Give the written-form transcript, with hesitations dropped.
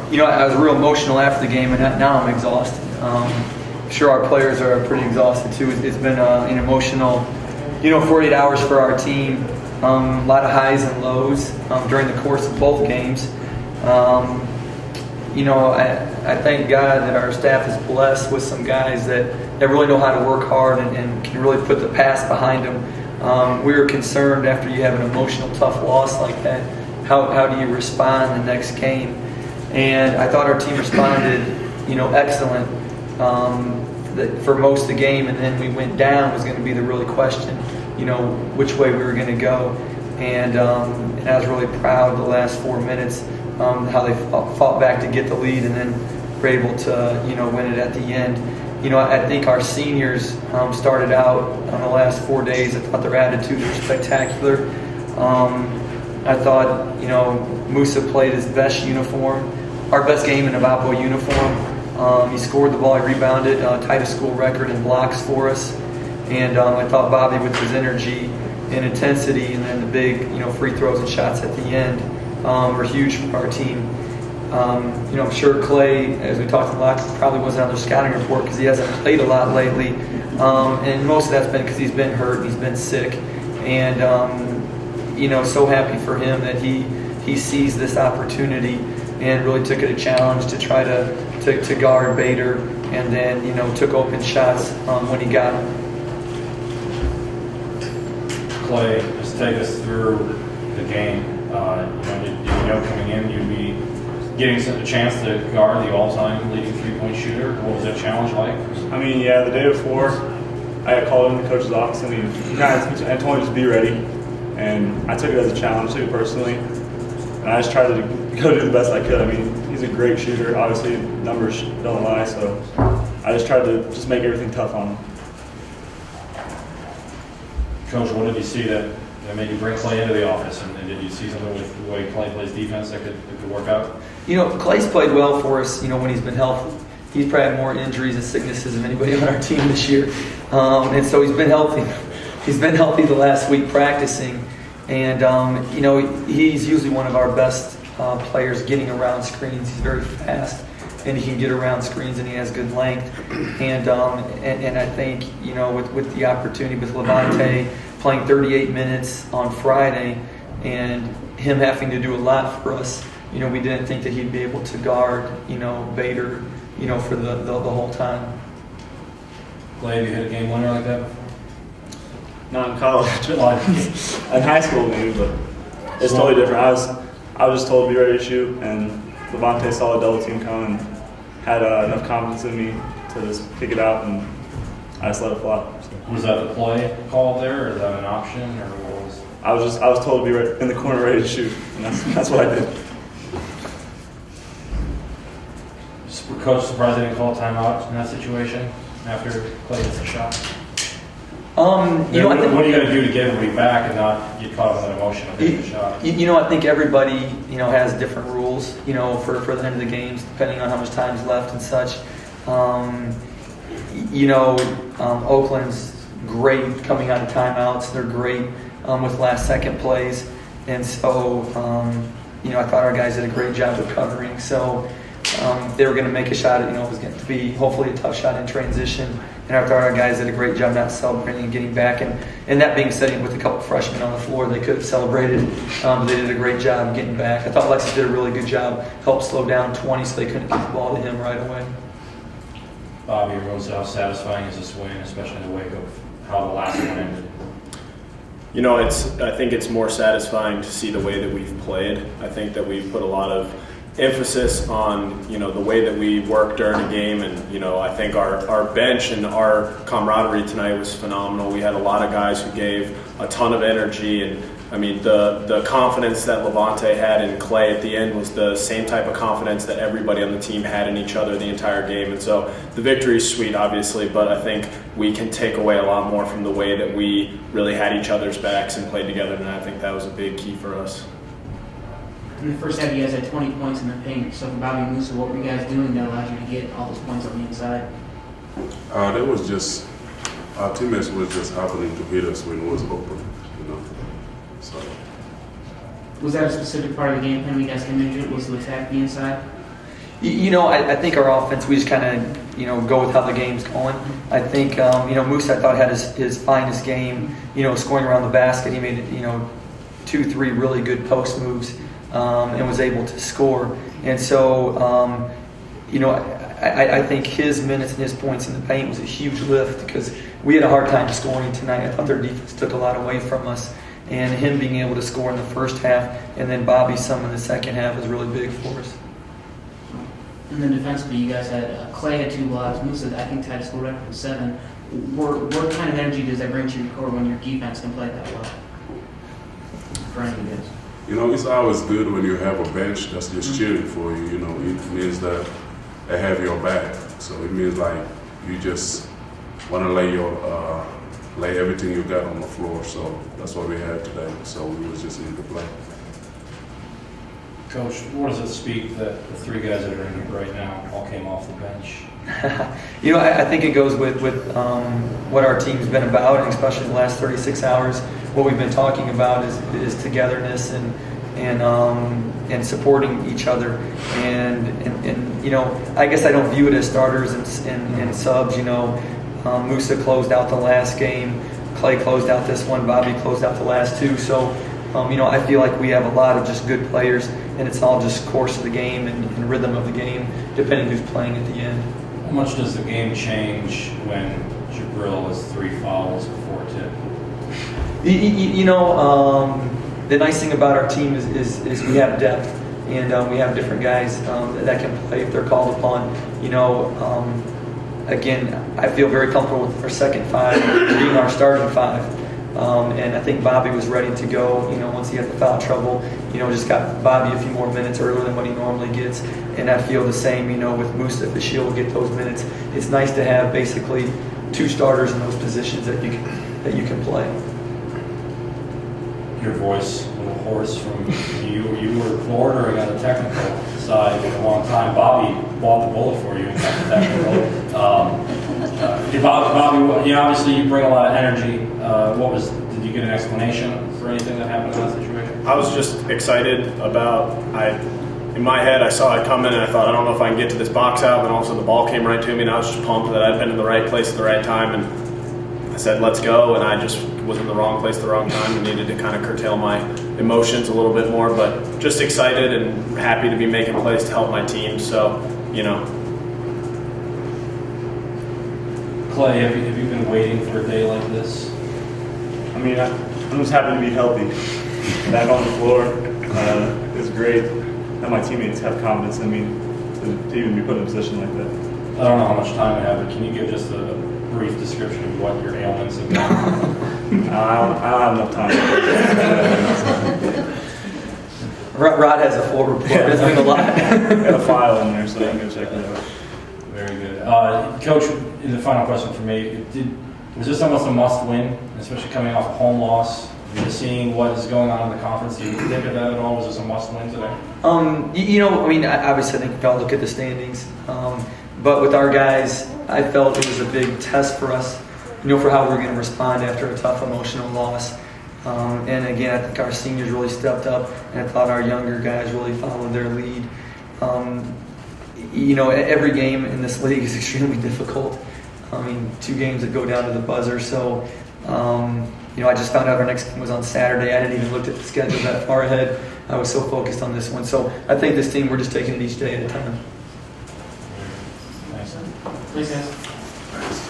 I was real emotional after the game, and now I'm exhausted. I'm sure our players are pretty exhausted too. It's been an emotional, 48 hours for our team. A lot of highs and lows during the course of both games. I thank God that our staff is blessed with some guys that really know how to work hard and can really put the past behind them. We were concerned after you have an emotional, tough loss like that, how do you respond the next game? And I thought our team responded, excellent for most of the game, and then we went down was going to be the really question, which way we were going to go. And I was really proud of the last 4 minutes, how they fought back to get the lead and then were able to, win it at the end. I think our seniors started out on the last 4 days. I thought their attitudes were spectacular. I thought, Musa played his best uniform, our best game in a Valpo uniform. He scored the ball, he rebounded, tied a school record in blocks for us. And I thought Bobby, with his energy and intensity, and then the big, free throws and shots at the end, were huge for our team. I'm sure Clay, as we talked a lot, probably wasn't on their scouting report because he hasn't played a lot lately. And most of that's been because he's been hurt, he's been sick. And, so happy for him that he sees this opportunity and really took it a challenge to try to guard Bader, and then, took open shots when he got them. Clay, just take us through the game. Did you know coming in you'd be getting a chance to guard the all-time leading three-point shooter? What was that challenge like? The day before, I got called in the coach's office, and I told him just be ready. And I took it as a challenge, took it personally. And I just tried to go do the best I could. He's a great shooter. Obviously, numbers don't lie, so I just tried to just make everything tough on him. Coach, what did you see that made you bring Clay into the office? And did you see something with the way Clay plays defense that could work out? Clay's played well for us, when he's been healthy. He's probably had more injuries and sicknesses than anybody on our team this year. And so he's been healthy. He's been healthy the last week practicing. And, he's usually one of our best players getting around screens. He's very fast, and he can get around screens, and he has good length. And I think, with the opportunity with Levante playing 38 minutes on Friday and him having to do a lot for us, we didn't think that he'd be able to guard, Bader, for the whole time. Clay, have you hit a game winner like that before? Not in college. In high school, maybe, but it's totally different. I was just told to be ready to shoot, and Levante saw a double team come and had enough confidence in me to just pick it out, and I just let it fly. So. Was that the play call there, or is that an option, or what was? I was told to be right in the corner, ready to shoot, and that's what I did. Coach surprised they didn't call a timeout in that situation after Clay hits a shot. I think, what are you going to do to get everybody back and not get caught up in that emotion of hitting the shot? I think everybody, has different rules, for the end of the games, depending on how much time's left and such. Oakland's great coming out of timeouts. They're great with last-second plays. And so, I thought our guys did a great job recovering. So they were going to make a shot. It was going to be hopefully a tough shot in transition. And I thought our guys did a great job not celebrating and getting back. And that being said, with a couple freshmen on the floor, they could have celebrated. But they did a great job getting back. I thought Alexis did a really good job, helped slow down 20 so they couldn't get the ball to him right away. Bobby, how satisfying is this win, especially in the wake of how the last one ended? I think it's more satisfying to see the way that we've played. I think that we've put a lot of emphasis on the way that we work during the game, and I think our bench and our camaraderie tonight was phenomenal. We had a lot of guys who gave a ton of energy, and the confidence that Levante had in Clay at the end was the same type of confidence that everybody on the team had in each other the entire game. And so the victory is sweet, obviously, but I think we can take away a lot more from the way that we really had each other's backs and played together, and I think that was a big key for us. In the first half, you guys had 20 points in the paint. So for Bobby and Musa, what were you guys doing that allowed you to get all those points on the inside? It was just our teammates was just happening to hit us when it was open, So. Was that a specific part of the game plan when you guys came into it? Was to attack the inside? I think our offense, we just kind of, go with how the game's going. I think, Moose, I thought, had his finest game, scoring around the basket. He made, 2-3 really good post moves and was able to score. And so, I think his minutes and his points in the paint was a huge lift because we had a hard time scoring tonight. I thought their defense took a lot away from us. And him being able to score in the first half and then Bobby some in the second half was really big for us. And then defensively, you guys had Clay had 2 blocks. Moose, I think, tied a score record for 7. What kind of energy does that bring to your court when your defense can play that well? For any of you guys. It's always good when you have a bench that's just cheering for you. It means that they have your back. So it means like you just want to lay everything you got on the floor. So that's what we had today. So we was just in the play. Coach, what does it speak that the 3 guys that are in here right now all came off the bench? I think it goes with what our team's been about, and especially in the last 36 hours. What we've been talking about is togetherness and supporting each other. And I guess I don't view it as starters and subs. Musa closed out the last game. Clay closed out this one. Bobby closed out the last 2. So, I feel like we have a lot of just good players, and it's all just course of the game and rhythm of the game, depending who's playing at the end. How much does the game change when Jabril has 3 fouls before tip? The nice thing about our team is we have depth, and we have different guys that can play if they're called upon. Again, I feel very comfortable with our second 5 being our starting 5. And I think Bobby was ready to go, once he had the foul trouble, just got Bobby a few more minutes earlier than what he normally gets. And I feel the same, with Moose, if Shield will get those minutes. It's nice to have basically 2 starters in those positions that you can play. Your voice a little hoarse from you were bordering on the technical side for a long time. Bobby bought the bullet for you and got the technical. Bobby, obviously you bring a lot of energy. Did you get an explanation for anything that happened in that situation? I was just excited about, in my head, I saw it coming and I thought, I don't know if I can get to this box out. And all of a sudden the ball came right to me and I was just pumped that I'd been in the right place at the right time. And I said, let's go. And I just was in the wrong place at the wrong time and needed to kind of curtail my emotions a little bit more. But just excited and happy to be making plays to help my team. So, Clay, have you been waiting for a day like this? I'm just happy to be healthy. Back on the floor, it's great that my teammates have confidence in me to even be put in a position like that. I don't know how much time I have, but can you give just a brief description of what your ailments have been? I don't have enough time. Rod has a full report. It's been a lot. Got a file in there, so you can go check it out. Very good. Coach, the final question for me. Was this almost a must-win, especially coming off a home loss? Seeing what is going on in the conference, do you think of that at all? Was this a must-win today? Obviously I think we all look at the standings. But with our guys, I felt it was a big test for us, for how we're going to respond after a tough emotional loss. And again, I think our seniors really stepped up, and I thought our younger guys really followed their lead. Every game in this league is extremely difficult. 2 games that go down to the buzzer. So, I just found out our next game was on Saturday. I didn't even look at the schedule that far ahead. I was so focused on this one. So I think this team, we're just taking it each day at a time. Thanks. Please, guys.